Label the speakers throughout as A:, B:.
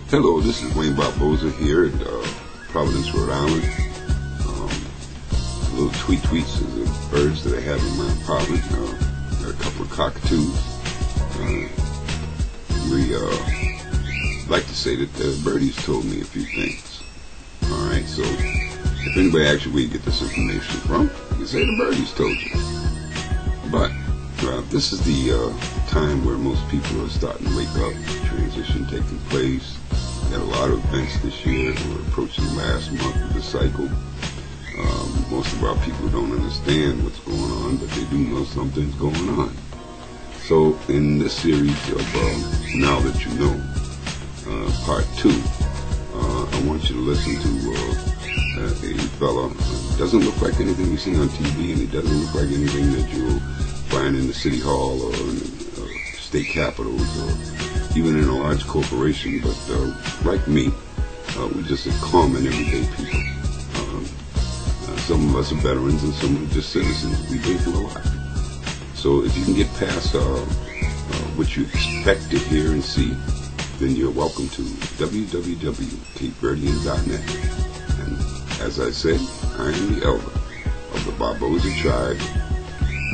A: Hello, this is Wayne Barboza here in Providence, Rhode Island. Little tweets of the birds that I have in my apartment. Got a couple of cockatoos. We like to say that the birdies told me a few things. Alright, so if anybody asks you where you get this information from, you say the birdies told you. But this is the time where most people are starting to wake up, transition taking place. Got a lot of events this year. We're approaching the last month of the cycle. Most of our people don't understand what's going on, but they do know something's going on. So in this series of Now That You Know, part 2, I want you to listen to a fella. Doesn't look like anything you see on TV, and it doesn't look like anything that you'll find in the city hall or in the state capitals or even in a large corporation, but like me, we're just a common everyday people. Some of us are veterans and some are just citizens. We've been through a lot. So if you can get past what you expect to hear and see, then you're welcome to www.capeverdean.net. And as I said, I am the elder of the Barboza tribe,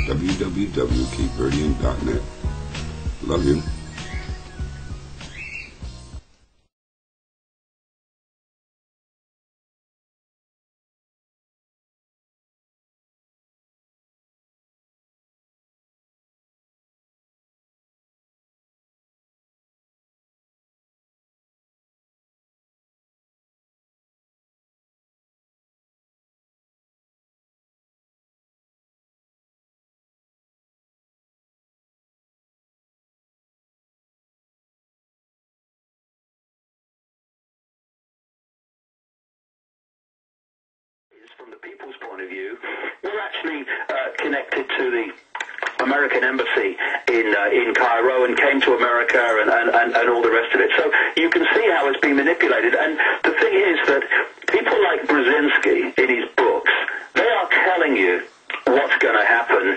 A: www.capeverdean.net. Love you.
B: From the people's point of view, we're actually connected to the American embassy in Cairo and came to America and all the rest of it. So you can see how it's been manipulated. And the thing is that people like Brzezinski in his books, they are telling you what's going to happen,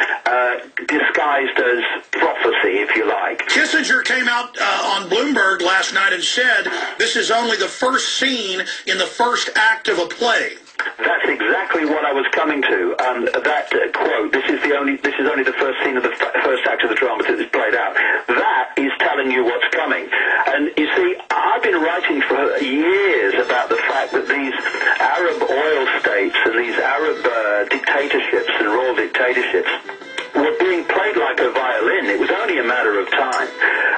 B: disguised as prophecy, if you like.
C: Kissinger came out on Bloomberg last night and said this is only the first scene in the first act of a play.
B: That's exactly what I was coming to. That quote, this is only the first scene of the first act of the drama that is played out. That is telling you what's coming. And you see, I've been writing for years about the fact that these Arab oil states and these Arab dictatorships and royal dictatorships were being played like a violin. It was only a matter of time.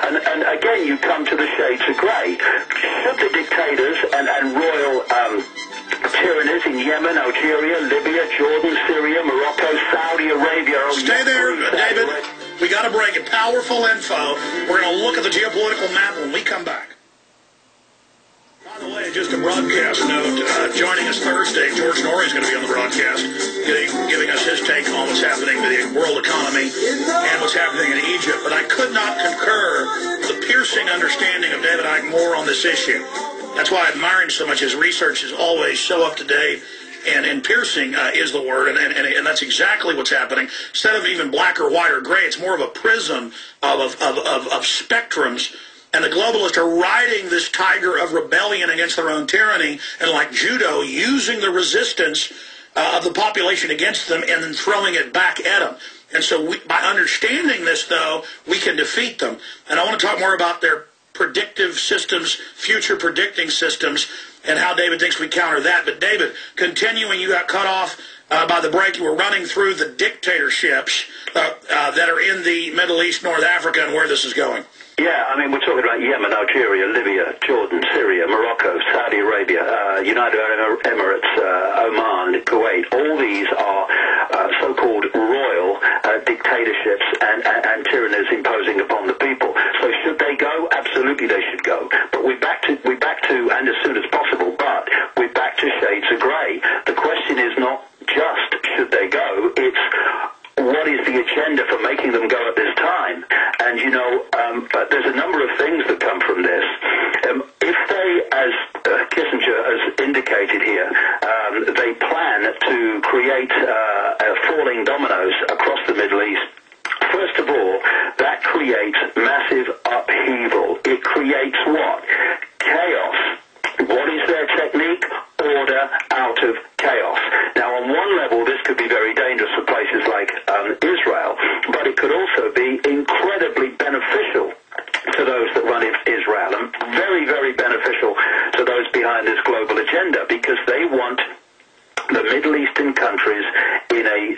B: And again, you come to the shades of grey. Should the dictators and royal tyrannies in Yemen, Algeria, Libya, Jordan, Syria, Morocco, Saudi Arabia...
C: Stay there, David. We got to break it. Powerful info. We're going to look at the geopolitical map when we come back. By the way, just a broadcast note, joining us Thursday, George Norrie is going to be on the broadcast, giving us his take on what's happening with the world economy and what's happening in Egypt. But I could not concur with the piercing understanding of David Icke Moore on this issue. That's why I admire him so much. His research is always so up to date, and piercing is the word, and that's exactly what's happening. Instead of even black or white or gray, it's more of a prism of spectrums. And the globalists are riding this tiger of rebellion against their own tyranny, and like judo, using the resistance of the population against them and then throwing it back at them. And so by understanding this, though, we can defeat them. And I want to talk more about their predictive systems, future predicting systems, and how David thinks we counter that. But David, continuing, you got cut off by the break. You were running through the dictatorships that are in the Middle East, North Africa, and where this is going.
B: Yeah, I mean, we're talking about Yemen, Algeria, Libya, Jordan, Syria, Morocco, Saudi Arabia, United Arab Emirates, Oman, Kuwait. All these are so-called royal dictatorships and tyrannies imposing upon the people. So should they go? Absolutely they should go. But we're back to, and as soon as possible, but we're back to shades of grey. The question is not just should they go, it's what is the agenda for making them go at this time? And, you know, but there's a number of things that come from this. If they, as Kissinger has indicated here, they plan to create falling dominoes across the Middle East, first of all, that creates massive upheaval. It creates what? Chaos. What is their technique? Order out of chaos. Now, on one level, this could be very dangerous for places like Israel, but it could also be incredibly beneficial to those that run Israel, and very, very beneficial to those behind this global agenda, because they want the Middle Eastern countries in a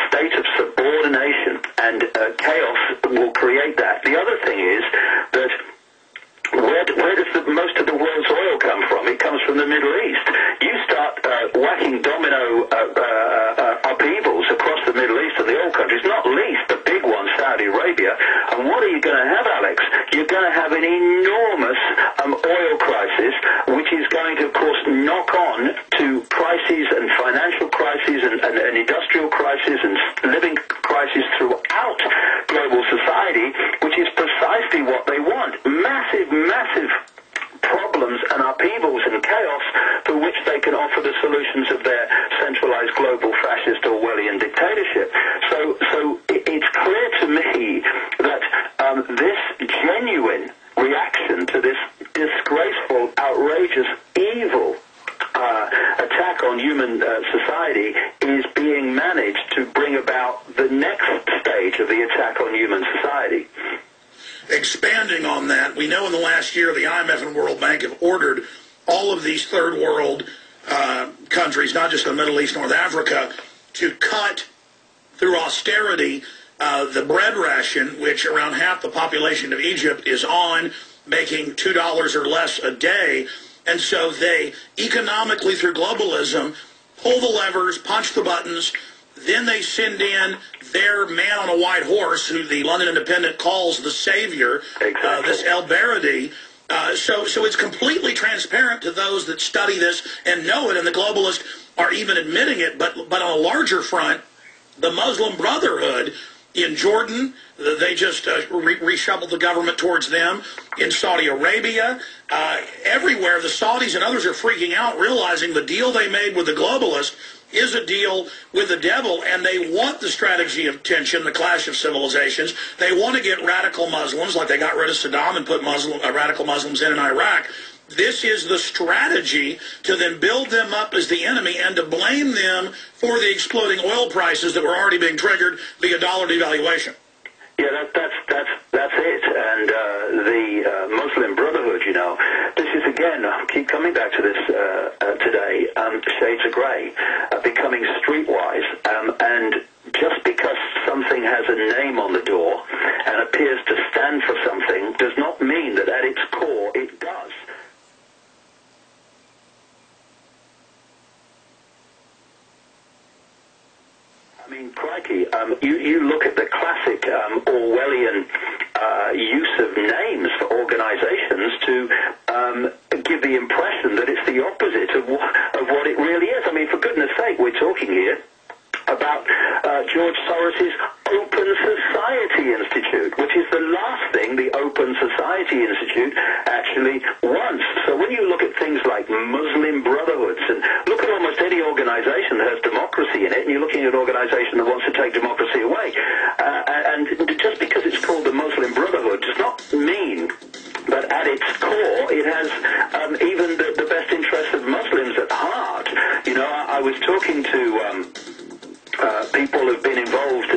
B: state of subordination, and chaos will create that. The other thing is that where does most of the world's oil come from? It comes from the Middle East. You start whacking domino upheavals across the Middle East and the oil countries, not least the big one, Saudi Arabia. And what are you going to have, Alex? You're going to have an enormous oil crisis, which is going to, of course, knock on to crises and financial crises and industrial crises and living crises throughout global society, which is precisely what they want. Massive problems and upheavals and chaos for which they can offer the solutions of their centralized global fascist Orwellian dictatorship. So it's clear to me that this genuine reaction to this disgraceful, outrageous, evil attack on human society is being managed to bring about the next stage of the attack on human society.
C: Expanding on that, we know in the last year the IMF and World Bank have ordered all of these third world countries, not just the Middle East, North Africa, to cut through austerity the bread ration, which around half the population of Egypt is on, making $2 or less a day. And so they economically, through globalism, pull the levers, punch the buttons. Then they send in their man on a white horse, who the London Independent calls the savior, this El Baradi. So it's completely transparent to those that study this and know it, and the globalists are even admitting it. But on a larger front, the Muslim Brotherhood in Jordan, they just reshuffled the government towards them. In Saudi Arabia, everywhere, the Saudis and others are freaking out, realizing the deal they made with the globalists is a deal with the devil, and they want the strategy of tension, the clash of civilizations. They want to get radical Muslims, like they got rid of Saddam and put radical Muslims in Iraq. This is the strategy to then build them up as the enemy and to blame them for the exploding oil prices that were already being triggered via dollar devaluation.
B: Yeah, that's it. And the Muslim Brotherhood, you know, this is, again, I keep coming back to this today, shades of grey, becoming streetwise. And just because something has a name on the door and appears to stand for something does not mean that at its core it does. I mean, crikey, you look at the classic Orwellian use of names for organizations to give the impression that it's the opposite of what it really is. I mean, for goodness sake, we're talking here about George Soros's Open Society Institute, which is the last thing the Open Society Institute actually wants. So when you look at things like Muslim Brotherhoods, and look at almost any organization that has democracy in it, and you're looking at an organization that wants to take democracy away, and just because it's called the Muslim Brotherhood does not mean that at its core it has even the best interests of Muslims at heart. You know, I was talking to people who've been involved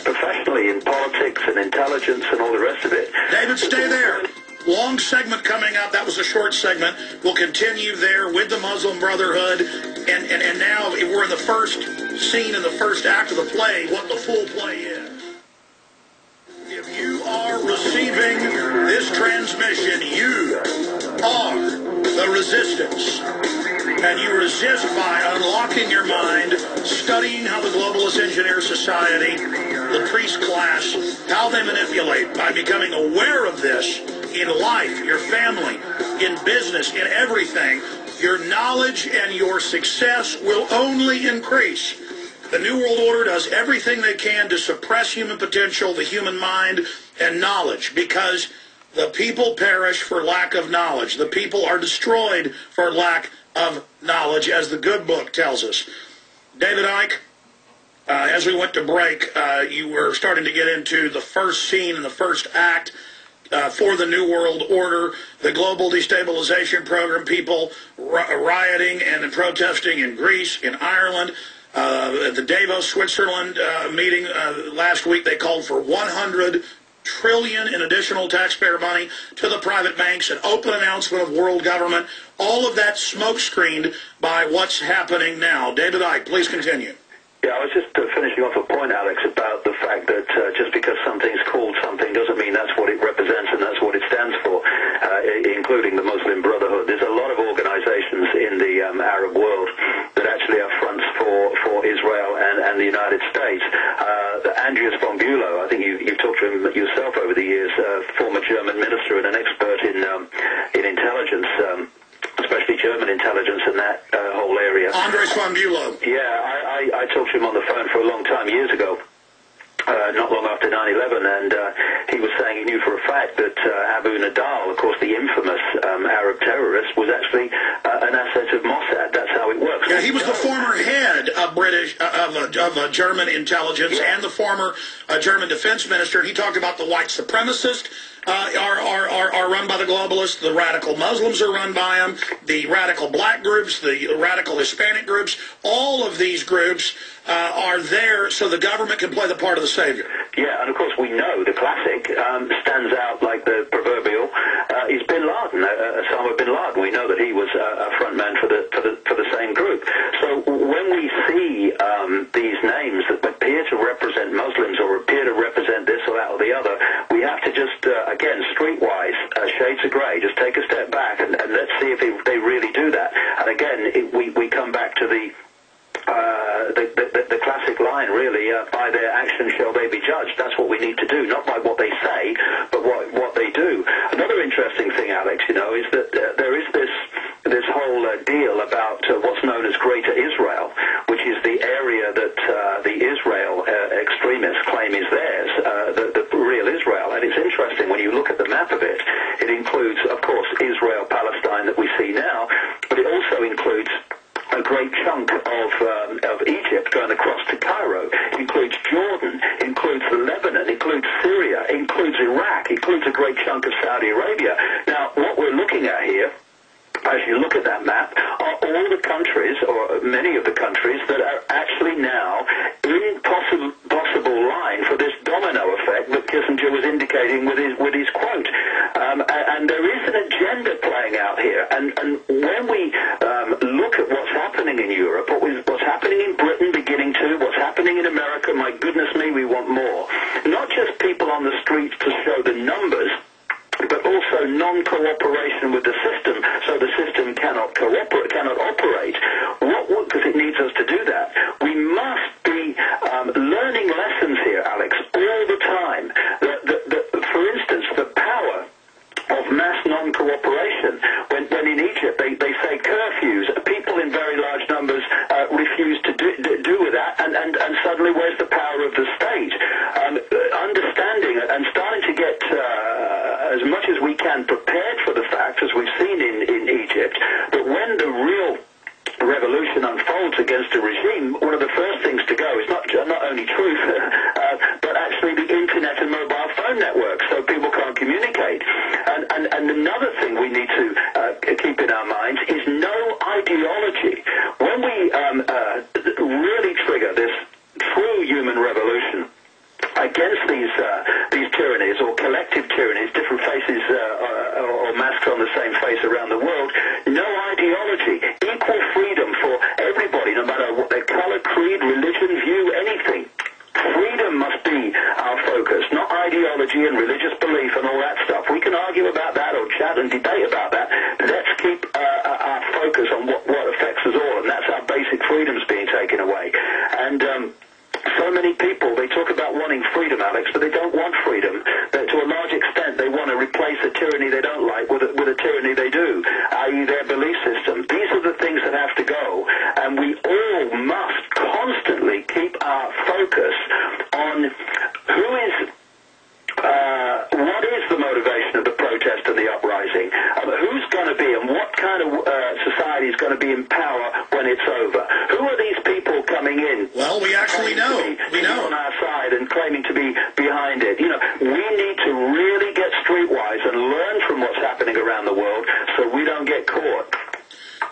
B: professionally in politics and intelligence and all the rest of it.
C: David, stay there. Long segment coming up. That was a short segment. We'll continue there with the Muslim Brotherhood. And now we're in the first scene in the first act of the play, what the full play is. If you are receiving transmission. You are the resistance. And you resist by unlocking your mind, studying how the globalist engineer society, the priest class, how they manipulate, by becoming aware of this in life, your family, in business, in everything. Your knowledge and your success will only increase. The New World Order does everything they can to suppress human potential, the human mind, and knowledge, because the people perish for lack of knowledge. The people are destroyed for lack of knowledge, as the good book tells us. David Icke, as we went to break, you were starting to get into the first scene and the first act for the New World Order, the global destabilization program, people rioting and protesting in Greece, in Ireland. At the Davos, Switzerland meeting last week, they called for $100 trillion in additional taxpayer money to the private banks, an open announcement of world government, all of that smoke screened by what's happening now. David Icke, please continue.
B: Yeah, I was just finishing off a point, Alex, about the fact that just because something's called something doesn't mean that's what it represents and that's what it stands for, including the Muslim Brotherhood. There's a lot of organizations in the Arab world that actually are fronts for Israel and the United States. Andreas von Bülow, I think you've talked to him yourself over the years, former German minister and an expert in intelligence, especially German intelligence in that whole area.
C: Andreas von Bülow.
B: Yeah, I talked to him on the phone for a long time, years ago, not long after 9/11, and he was saying he knew for a fact that Abu Nidal, of course the infamous Arab terrorist, was actually an asset of Mossad. That's how it works.
C: Yeah, he was the former head of German intelligence, yeah, and the former German defense minister. And he talked about the white supremacists are run by the globalists. The radical Muslims are run by them. The radical black groups, the radical Hispanic groups, all of these groups are there so the government can play the part of the savior.
B: Yeah, and of course we know the classic stands out like the proverbial is Bin Laden, Osama Bin Laden. We know that he was a front man for the same group. So when we see these names that appear to represent Muslims or appear to represent this or that or the other, we have to just again, streetwise, shades of grey, just take a step back and let's see if they really do that. And again, we come back to the classic line, really, by their actions shall they be judged. That's what we need to do, not by what they say, but what they do. Another interesting thing, Alex, is that there is this whole deal about what's known as Greater Israel, which is the area that the Israel extremists claim is theirs, the real Israel. And it's interesting when you look at the map of it. It includes, of course, Israel, Palestine that we see now, but it also includes a great chunk of Egypt going across to Cairo, includes Jordan, includes Lebanon, includes Syria, includes Iraq, includes a great chunk of Saudi Arabia. Now, what we're looking at here, as you look at that map, are all the countries, or many of the countries, that are actually now in possible line for this domino effect that Kissinger was indicating with his quote. And there is an agenda playing out here. And when we look at what's happening in Europe, what's happening in Britain beginning to, what's happening in America, my goodness me, we want more. Not just people on the streets to show the numbers, but also non-cooperation with the system, so the system cannot operate. Because it needs us to do that. We must be learning lessons here, Alex, all the time. For instance, the power of mass non-cooperation. When in Egypt they say curfews, people in very large numbers refuse to do with that, and suddenly where's the power of the state? Understanding and starting to get as much as we can prepared for the fact, as we've seen in Egypt, that when the real revolution unfolds against a regime, one of the first things to go is not only truth, but actually the internet and mobile phone networks, so people can't communicate. And another thing we need to keep in our minds is no ideology. When we really trigger this true human revolution against these tyrannies or collective tyrannies, different faces or masks on the same face around the world, no ideology, equal freedom for everybody, no matter what their color, creed, religion, view, anything. Freedom must be our focus, not ideology and religious belief and all that stuff. We can argue worry about that. Let's keep our focus on what affects us all, and that's our basic freedoms being taken away. And so many people, they talk about wanting freedom, Alex, but they don't want freedom. To a large extent, they want to replace a tyranny they don't like with a tyranny they do, i.e. their belief system. These are the things that have to go, and we all must constantly keep our focus on what is the motivation of the protest and the uprising, who's going to be and what kind of society is going to be in power when it's over. Who are these people coming in?
C: Well, we actually know. We know.
B: On our side and claiming to be behind it. You know, we need to really get streetwise and learn from what's happening around the world so we don't get caught.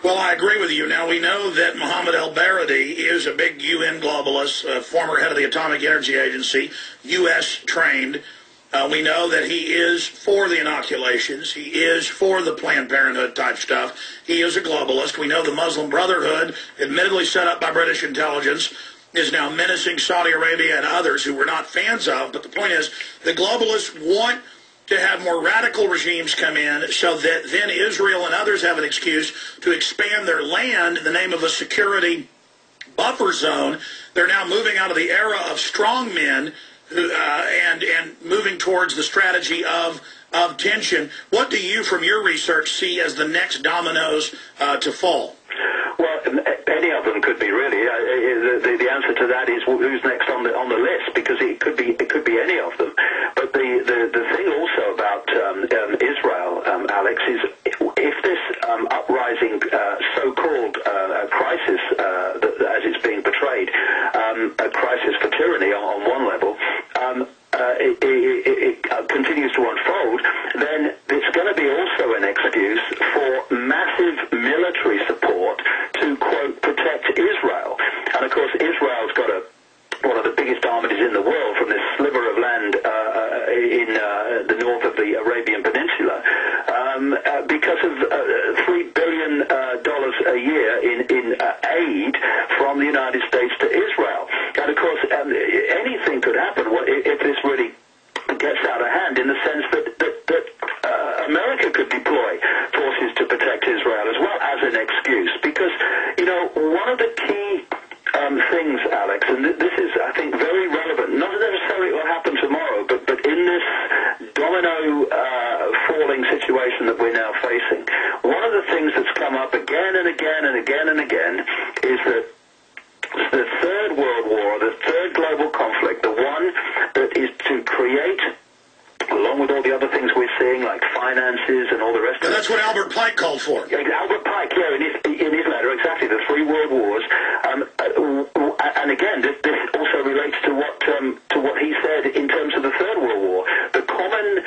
C: Well, I agree with you. Now, we know that Mohammed El-Baradei is a big UN globalist, former head of the Atomic Energy Agency, U.S. trained. We know that he is for the inoculations. He is for the Planned Parenthood type stuff. He is a globalist. We know the Muslim Brotherhood, admittedly set up by British intelligence, is now menacing Saudi Arabia and others who we're not fans of. But the point is, the globalists want to have more radical regimes come in so that then Israel and others have an excuse to expand their land in the name of a security buffer zone. They're now moving out of the era of strong men and moving towards the strategy of tension. What do you, from your research, see as the next dominoes to fall?
B: Well, any of them could be really. The answer to that is who's next on the list, because it could be any of them. But the thing also about Israel, Alex, is if this uprising, so-called crisis, as it's being portrayed, a crisis for tyranny on one level, it continues to unfold, then it's going to be also an excuse for massive military support to, quote, protect Israel. And, of course, Israel's got one of the biggest armies in the world from this sliver of land in the north of the Arabian Peninsula, because of $3 billion a year in aid from the United States to Israel. And, of course, anything could happen if this really gets out of hand, in the sense that America could deploy forces to protect Israel as well as an excuse. Because, you know, one of the key things, Alex, and this is, I think, very relevant, not necessarily what will happen tomorrow, but in this domino falling situation that we're now facing, one of the things that's come up again and again and again and again is that the Third World War, the third global conflict, the one that is to create, along with all the other things we're seeing, like finances and all the rest of it.
C: That's what Albert Pike called for.
B: Albert Pike, in his letter, exactly, the three world wars. And again, this also relates to what he said in terms of the Third World War. The common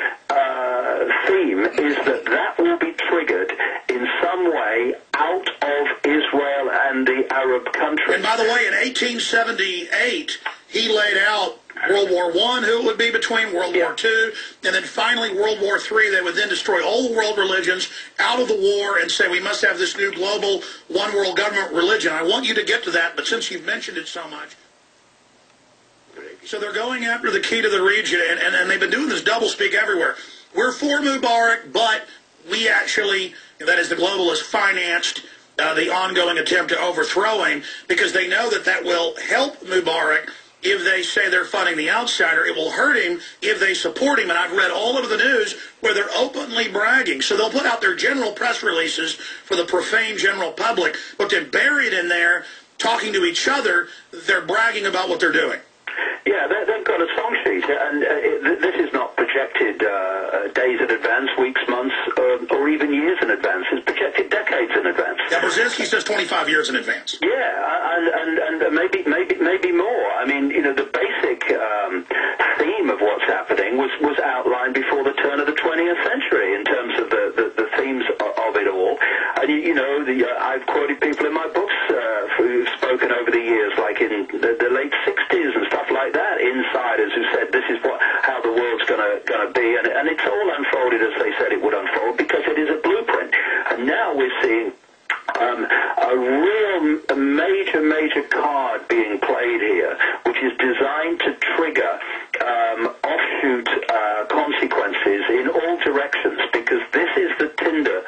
B: theme is that will be triggered in some way out of Israel and the Arab countries.
C: And by the way, in 1878, he laid out World War I, who it would be between, World War II, and then finally World War III. They would then destroy all the world religions out of the war and say we must have this new global one world government religion. I want you to get to that, but since you've mentioned it so much. So they're going after the key to the region, and they've been doing this doublespeak everywhere. We're for Mubarak, but we actually, that is the globalists, financed the ongoing attempt to overthrow him, because they know that will help Mubarak. If they say they're funding the outsider, it will hurt him if they support him. And I've read all over the news where they're openly bragging. So they'll put out their general press releases for the profane general public, but then buried in there, talking to each other, they're bragging about what they're doing.
B: Yeah, they've got a song sheet, and this is not projected days in advance, weeks, months, or even years in advance. It's projected decades in advance.
C: Yeah, Brzezinski says 25 years in advance.
B: Yeah, and maybe more. I mean, you know, the basic theme of what's happening was outlined before the turn of the 20th century in terms of the themes of it all. And you know, I've quoted people in my books who've spoken over the years, like in the late 60s and stuff like that, insiders who said this is how the world's gonna be, and it's all unfolded as they said it would unfold, because it is a blueprint. And now we're seeing a real major card being played here, which is designed to trigger offshoot consequences in all directions, because this is the tinder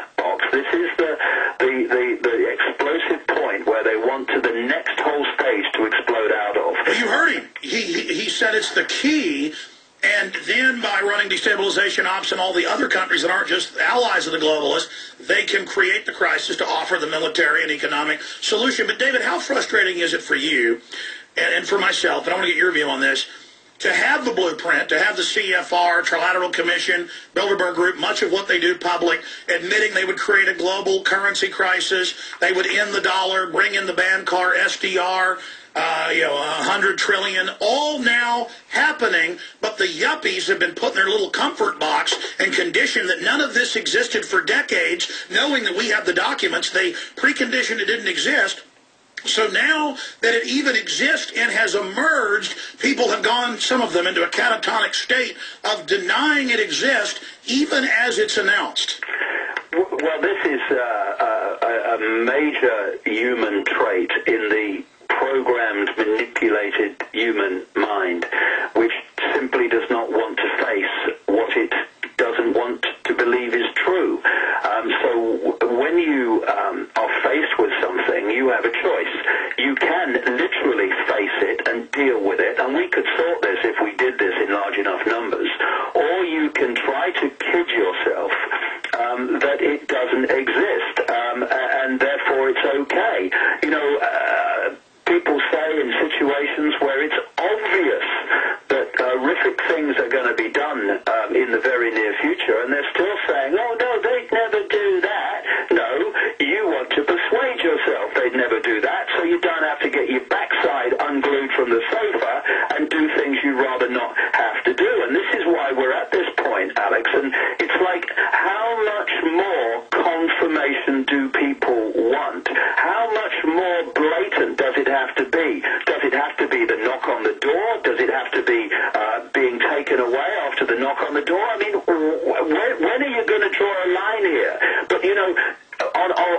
C: the key. And then by running destabilization ops in all the other countries that aren't just allies of the globalists, they can create the crisis to offer the military and economic solution. But David, how frustrating is it for you and for myself, and I want to get your view on this, to have the blueprint, to have the CFR, Trilateral Commission, Bilderberg Group, much of what they do public, admitting they would create a global currency crisis, they would end the dollar, bring in the banned car, SDR, 100 trillion, all now happening, but the yuppies have been put in their little comfort box and conditioned that none of this existed for decades, knowing that we have the documents. They preconditioned it didn't exist. So now that it even exists and has emerged, people have gone, some of them, into a catatonic state of denying it exists, even as it's announced.
B: Well, this is a major human trait in the programmed, manipulated human mind, which simply does not want to face what it doesn't want to believe is true. So when you are faced with something, you have a choice. You can literally face it and deal with it, and we could sort this if we did this in large enough numbers, or you can try to kid yourself that it doesn't exist, and therefore it's okay. People say in situations where it's obvious that horrific things are going to be done in the very near future, and they're still saying, oh, no, they'd never do that. No, you want to persuade yourself they'd never do that, so you don't have to get your backside unglued from the sofa and do things you'd rather not have to do. And this is why we're at this point, Alex, and it's like, how much more confirmation do people want? How much more blatant does it have to be? Does it have to be the knock on the door? Does it have to be being taken away after the knock on the door? I mean, when are you going to draw a line here? But,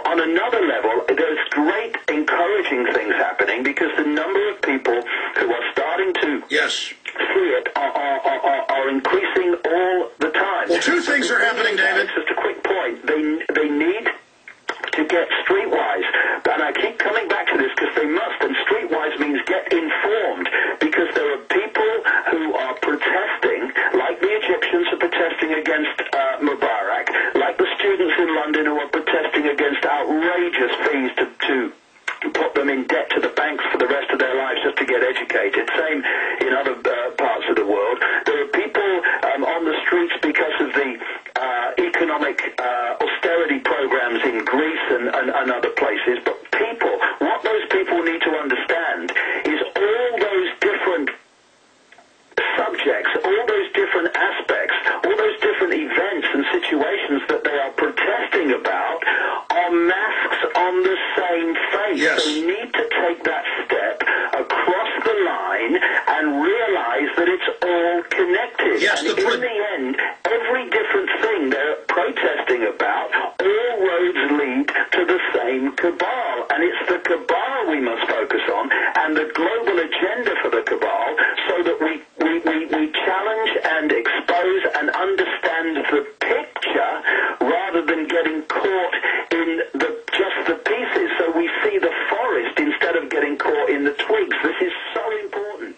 B: on another level, there's great encouraging things happening, because the number of people who are starting to see it are increasing all the time.
C: Well, two things are happening, David.
B: Just a quick point. They need to get streetwise. And I keep coming back to this because they must. And streetwise means get informed, because there are people who are protesting, like the Egyptians are protesting against Mubarak, like the students in London who are protesting against outrageous fees to put them in debt to the banks for the rest of their lives just to get educated. Same in other parts of the world. There are people on the streets because of the economic austerity programs in Greece and other places. But what those people need to understand is all those different subjects, all those different aspects, all those different events and situations that they are protesting about are masks on the same face.
C: Yes.
B: They need to take that step across the line and realize that it's all connected.
C: Yes,
B: and in the end, every different thing they're protesting about, all roads lead to the same cabal. And it's the cabal we must focus on, and the global agenda for the cabal, so that we challenge and expose and understand the picture rather than getting caught in just the pieces. So we see the forest instead of getting caught in the twigs. This is so important.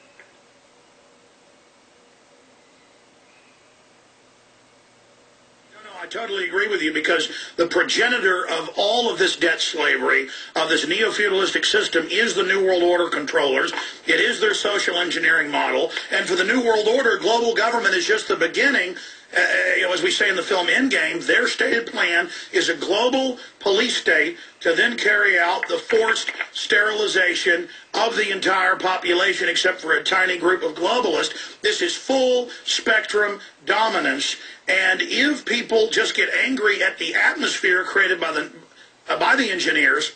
C: I totally agree with you, because the progenitor of all of this debt slavery, of this neo-feudalistic system, is the New World Order controllers. It is their social engineering model. And for the New World Order, global government is just the beginning. As we say in the film Endgame, their stated plan is a global police state to then carry out the forced sterilization of the entire population, except for a tiny group of globalists. This is full spectrum dominance. And if people just get angry at the atmosphere created by the engineers,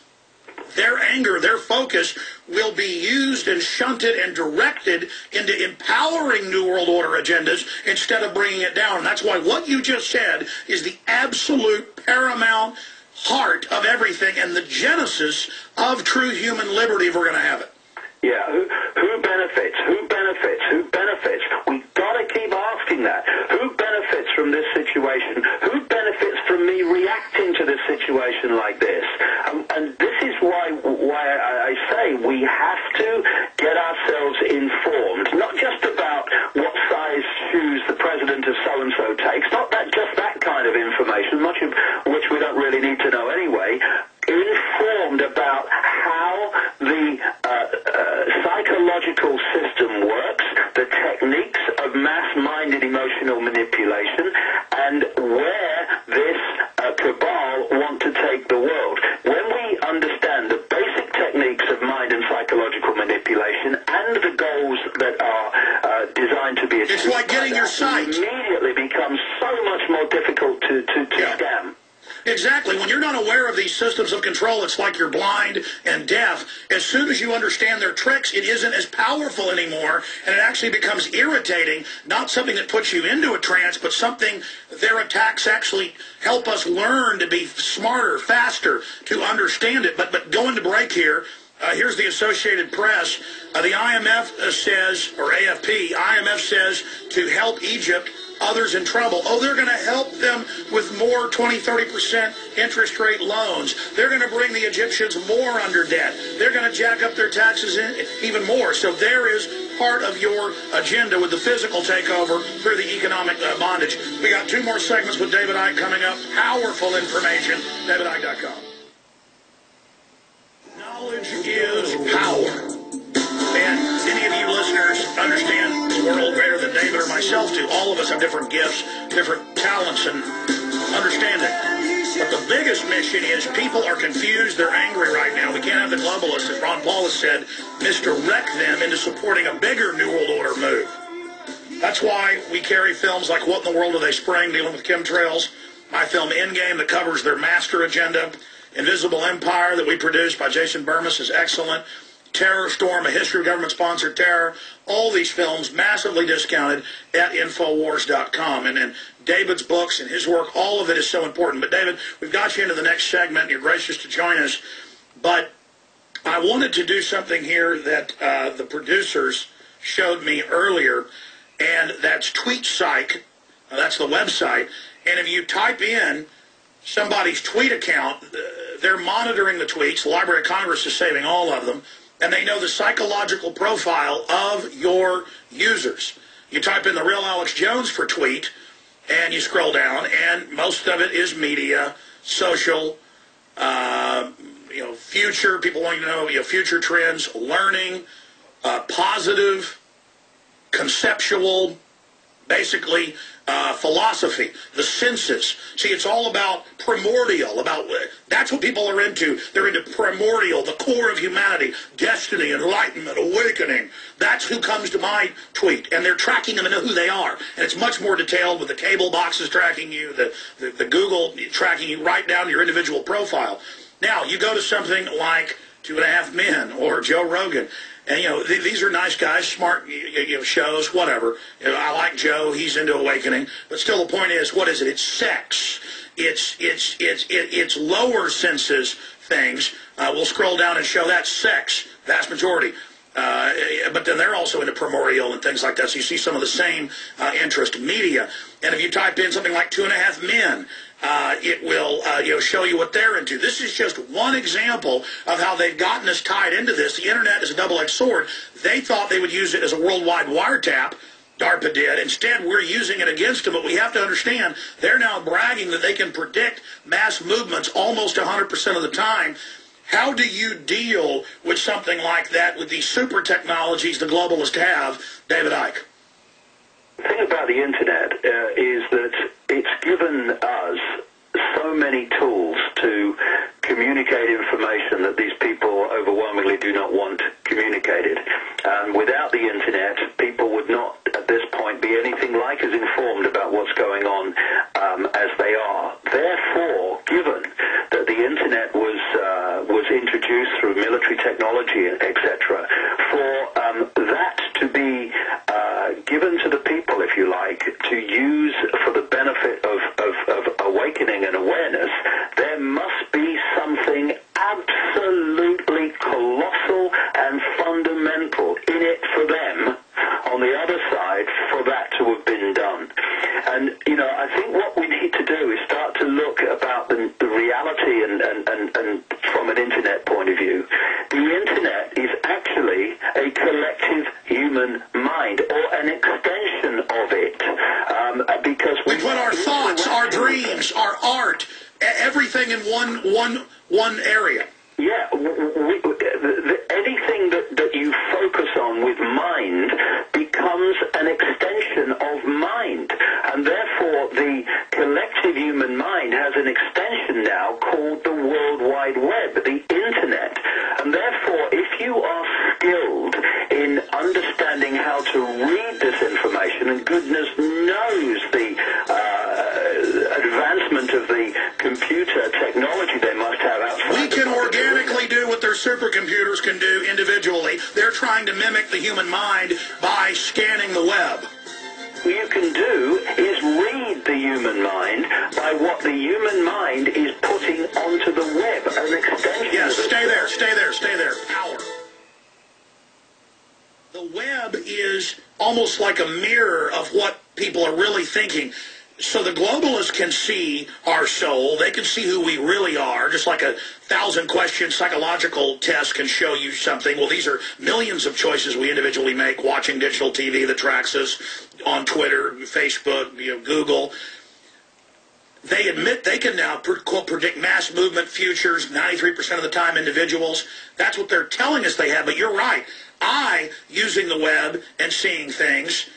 C: their anger, their focus will be used and shunted and directed into empowering New World Order agendas instead of bringing it down. And that's why what you just said is the absolute paramount heart of everything and the genesis of true human liberty if we're going to have it.
B: Yeah, who benefits? Who benefits? Who benefits? We've got to keep asking that. Who benefits from this situation? Who benefits from me reacting to this situation like this? And this is why I say we have to get ourselves informed, not just about want to take the world. When we understand the basic techniques of mind and psychological manipulation and the goals that are designed to be achieved,
C: it's like getting your sight.
B: Immediately becomes so much more difficult to scam.
C: Exactly. When you're not aware of these systems of control, it's like you're blind and deaf. As soon as you understand their tricks, it isn't as powerful anymore, and it actually becomes irritating, not something that puts you into a trance, but something their attacks actually help us learn to be smarter, faster, to understand it. But going to break here, here's the Associated Press. The IMF says, or AFP, IMF says to help Egypt, others in trouble. Oh, they're going to help them with more 20, 30% interest rate loans. They're going to bring the Egyptians more under debt. They're going to jack up their taxes even more. So there is part of your agenda with the physical takeover through the economic bondage. We got 2 more segments with David Icke coming up. Powerful information. DavidIcke.com. Knowledge is power. And any of you listeners understand the world greater than David or myself do. All of us have different gifts, different talents, and understanding. But the biggest mission is people are confused. They're angry right now. We can't have the globalists, as Ron Paul has said, misdirect them into supporting a bigger New World Order move. That's why we carry films like What in the World Are They Spraying, dealing with chemtrails. My film Endgame that covers their master agenda. Invisible Empire that we produced by Jason Burmis is excellent. Terror Storm, A History of Government-Sponsored Terror. All these films massively discounted at Infowars.com. And David's books and his work, all of it is so important. But David, we've got you into the next segment. You're gracious to join us. But I wanted to do something here that the producers showed me earlier, and that's TweetPsych. That's the website. And if you type in somebody's tweet account, they're monitoring the tweets. The Library of Congress is saving all of them. And they know the psychological profile of your users. You type in the real Alex Jones for tweet, and you scroll down, and most of it is media, social, future. People want to know, future trends, learning, positive, conceptual, basically philosophy, the senses. See, it's all about primordial, that's what people are into. They're into primordial, the core of humanity, destiny, enlightenment, awakening. That's who comes to my tweet, and they're tracking them and know who they are. And it's much more detailed with the cable boxes tracking you, the Google tracking you right down to your individual profile. Now, you go to something like 2.5 Men or Joe Rogan, and, these are nice guys, smart, shows, whatever. I like Joe. He's into awakening. But still, the point is, what is it? It's sex. It's lower senses things. We'll scroll down and show that sex, vast majority. But then they're also into primordial and things like that. So you see some of the same interest. Media. And if you type in something like 2.5 Men, it will show you what they're into. This is just one example of how they've gotten us tied into this. The internet is a double-edged sword. They thought they would use it as a worldwide wiretap. DARPA did. Instead, we're using it against them, but we have to understand they're now bragging that they can predict mass movements almost 100% of the time. How do you deal with something like that with these super technologies the globalists have, David Icke?
B: The thing about the internet is that it's given us so many tools to communicate information that these people overwhelmingly do not want communicated. And without the internet, people would not, at this point, be anything like as informed about what's going on as they are. Therefore, given that the internet was introduced through military technology, etc., for that to be given to the people, if you like, to use for the benefit of awakening and awareness, there must be something absolutely colossal and fundamental in it for them on the other side for that to have been done. And, I think what we need to do is start to look about the reality and from an internet point of view. The internet is actually a collective human mind, or an extension of it, because
C: we put our thoughts, our dreams, our art, everything in one area.
B: Yeah, anything that you focus on with mind becomes an extension of mind, and therefore the collective human mind has an extension now now called the World Wide Web, the Internet. And therefore, if you are skilled in understanding how to read this information, and goodness knows the advancement of the computer technology they must have outside.
C: We can organically do what their supercomputers can do individually. They're trying to mimic the human mind by scanning the web.
B: What you can do is read the human mind by what the human mind is putting onto the web, an extension.
C: Yes, stay there. Power. The web is almost like a mirror of what people are really thinking. So the globalists can see our soul. They can see who we really are, just like 1,000-question psychological test can show you something. Well, these are millions of choices we individually make, watching digital TV that tracks us on Twitter, Facebook, Google. They admit they can now predict mass movement futures, 93% of the time individuals. That's what they're telling us they have. But you're right. Using the web and seeing things,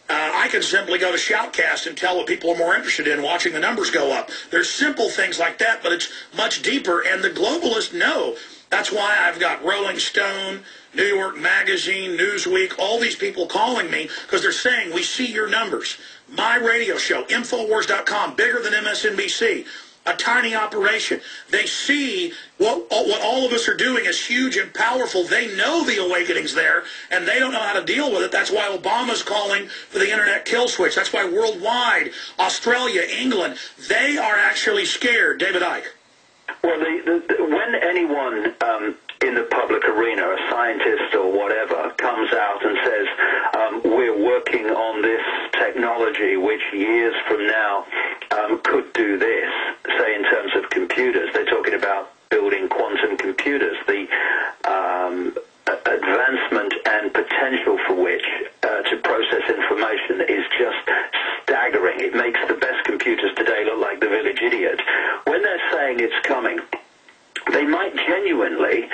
C: I can simply go to Shoutcast and tell what people are more interested in, watching the numbers go up. There's simple things like that, but it's much deeper, and the globalists know. That's why I've got Rolling Stone, New York Magazine, Newsweek, all these people calling me because they're saying, we see your numbers. My radio show, Infowars.com, bigger than MSNBC. A tiny operation. They see what all of us are doing is huge and powerful. They know the awakening's there, and they don't know how to deal with it. That's why Obama's calling for the internet kill switch. That's why worldwide, Australia, England, they are actually scared. David Icke.
B: Well, when anyone in the public arena, a scientist or whatever, comes out and says, we're working on this technology which years from now could do this, say in terms of computers, they're talking about building quantum computers, the advancement and potential for which to process information is just staggering. It makes the best computers today look like the village idiot. When they're saying it's coming, they might genuinely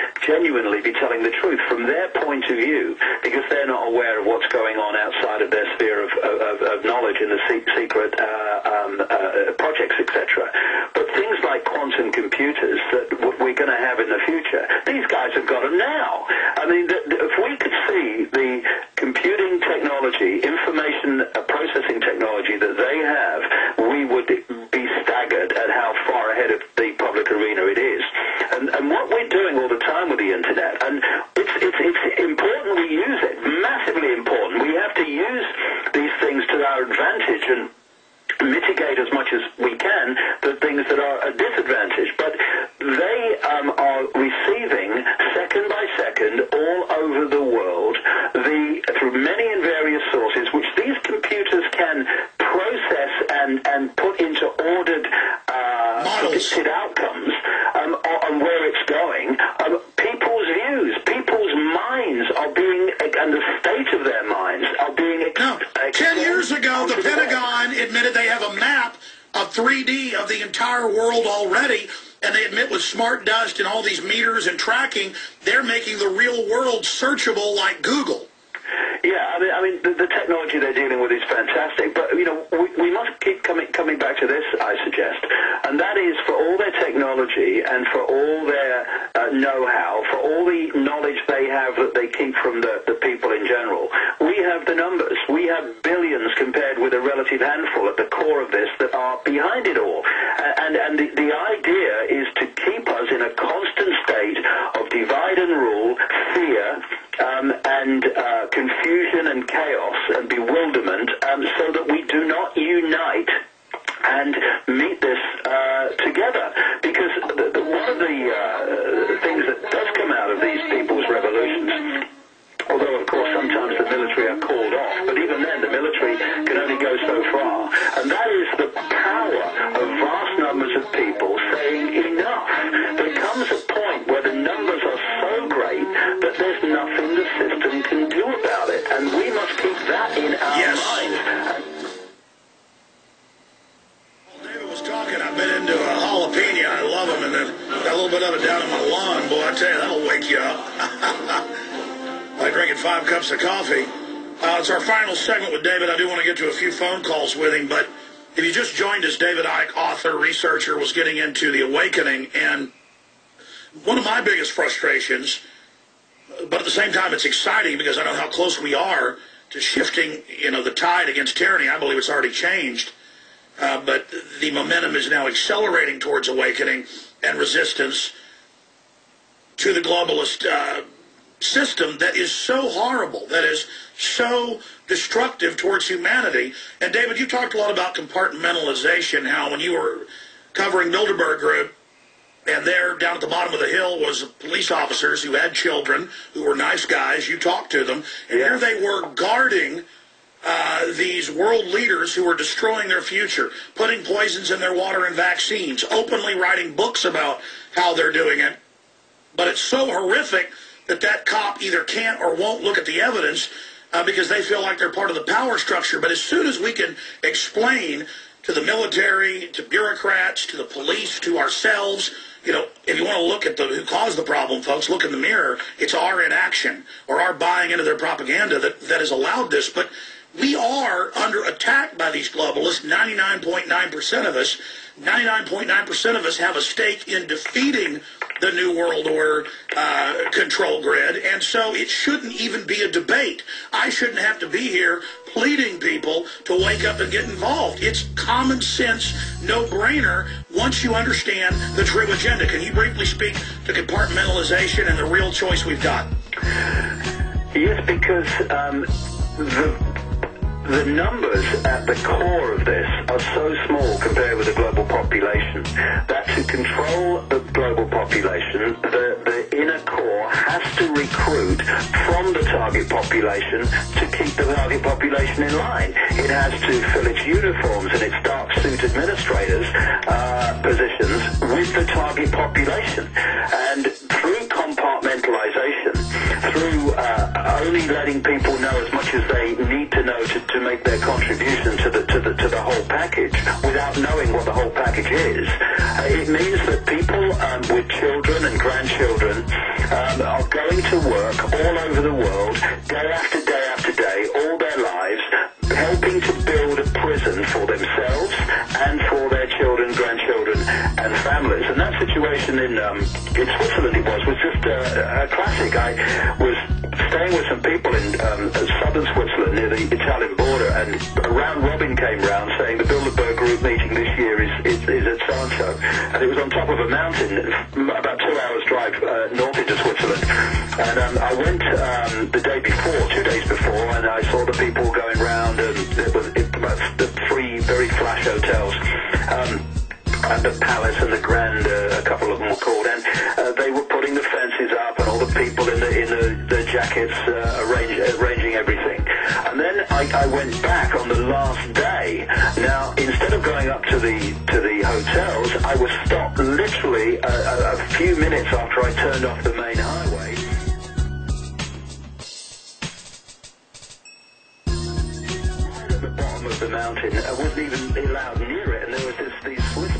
B: be telling the truth from their point of view, because they're not aware of what's going on outside of their sphere of knowledge in the secret projects, etc. But things like quantum computers that we're going to have in the future, these guys have got them now. I mean, if we could see the computing technology, information processing technology that they have, we would be staggered at how far ahead of the public arena it is. And what we're doing all the time with the internet, and it's important we use it, massively important. We have to use these things to our advantage and mitigate as much as we can the things that are a disadvantage. But they are receiving, second by second, all over the world, through many and various sources, which these computers can process and put into ordered predicted outcomes on where it's going. People's views, people's minds are being, and the state of their minds are being...
C: No, 10 years ago, the Pentagon admitted they have a map of 3D of the entire world already, and they admit with smart dust and all these meters and tracking, they're making the real world searchable like Google.
B: Yeah, I mean, the technology they're dealing with is fantastic, but, we must keep coming back to this, I suggest, and that is for all their technology and for all their know-how, for all the knowledge they have that they keep from the people in general, we have the numbers. We have billions compared with a relative handful at the core of this that are behind it all. And the idea is to keep us in a constant state of divide and rule, fear, and confusion and chaos and bewilderment, so that we do not unite and meet this together. Because one of the things that does come out of these people's revolutions, although of course sometimes the military are called off, but even then the military can only go so far, and that is the power of vast numbers of people saying enough. There comes a point where the numbers are so great that there's nothing the system can do about it, and we must keep that in our minds.
C: David was talking, I've been into a jalapeno, I love them, and then got a little bit of it down in my lawn, boy, I tell you, that'll wake you up. Like drinking 5 cups of coffee. It's our final segment with David. I do want to get to a few phone calls with him, but If you just joined us, David Icke, author, researcher, was getting into the awakening, and one of my biggest frustrations, but at the same time it's exciting because I know how close we are to shifting, the tide against tyranny. I believe it's already changed, but the momentum is now accelerating towards awakening and resistance to the globalist system that is so horrible, that is so destructive towards humanity. And David, you talked a lot about compartmentalization, how when you were covering Bilderberg Group, and there down at the bottom of the hill was police officers who had children, who were nice guys, you talked to them, and here they were guarding these world leaders who were destroying their future, putting poisons in their water and vaccines, openly writing books about how they're doing it. But it's so horrific that cop either can't or won't look at the evidence because they feel like they're part of the power structure. But as soon as we can explain to the military, to bureaucrats, to the police, to ourselves, if you want to look at who caused the problem, folks, look in the mirror. It's our inaction or our buying into their propaganda that has allowed this. But we are under attack by these globalists. 99.9% of us, 99.9% of us have a stake in defeating the New World Order control grid, and so it shouldn't even be a debate. I shouldn't have to be here pleading people to wake up and get involved. It's common sense, no-brainer once you understand the true agenda. Can you briefly speak to compartmentalization and the real choice we've got?
B: Yes, because the numbers at the core of this are so small compared with the global population that to control the global population, the inner core has to recruit from the target population to keep the target population in line. It has to fill its uniforms and its dark suit administrators' positions with the target population. And through compartmentalization, through only letting people know as much as they need to know to make their contribution to the whole package without knowing what the whole package is, it means that people with children and grandchildren are going to work all over the world, day after day after day, all their lives, helping to build a prison for themselves and for their children, grandchildren, and families. And that situation in Switzerland, was just a classic. I was staying with some people in southern Switzerland near the Italian border, and a round robin came round saying the Bilderberg Group meeting this year is at so-and-so. And it was on top of a mountain, about 2 hours drive north into Switzerland. And I went the day before, 2 days before, and I saw the people going round, and it was about the 3 very flash hotels. And the Palace and the Grand, a couple of them were called, and they were putting the fences up and all the people in the jackets arranging everything. And then I went back on the last day. Now, instead of going up to the hotels, I was stopped literally a few minutes after I turned off the main highway. Right at the bottom of the mountain, I wasn't even allowed near it, and there was these Swiss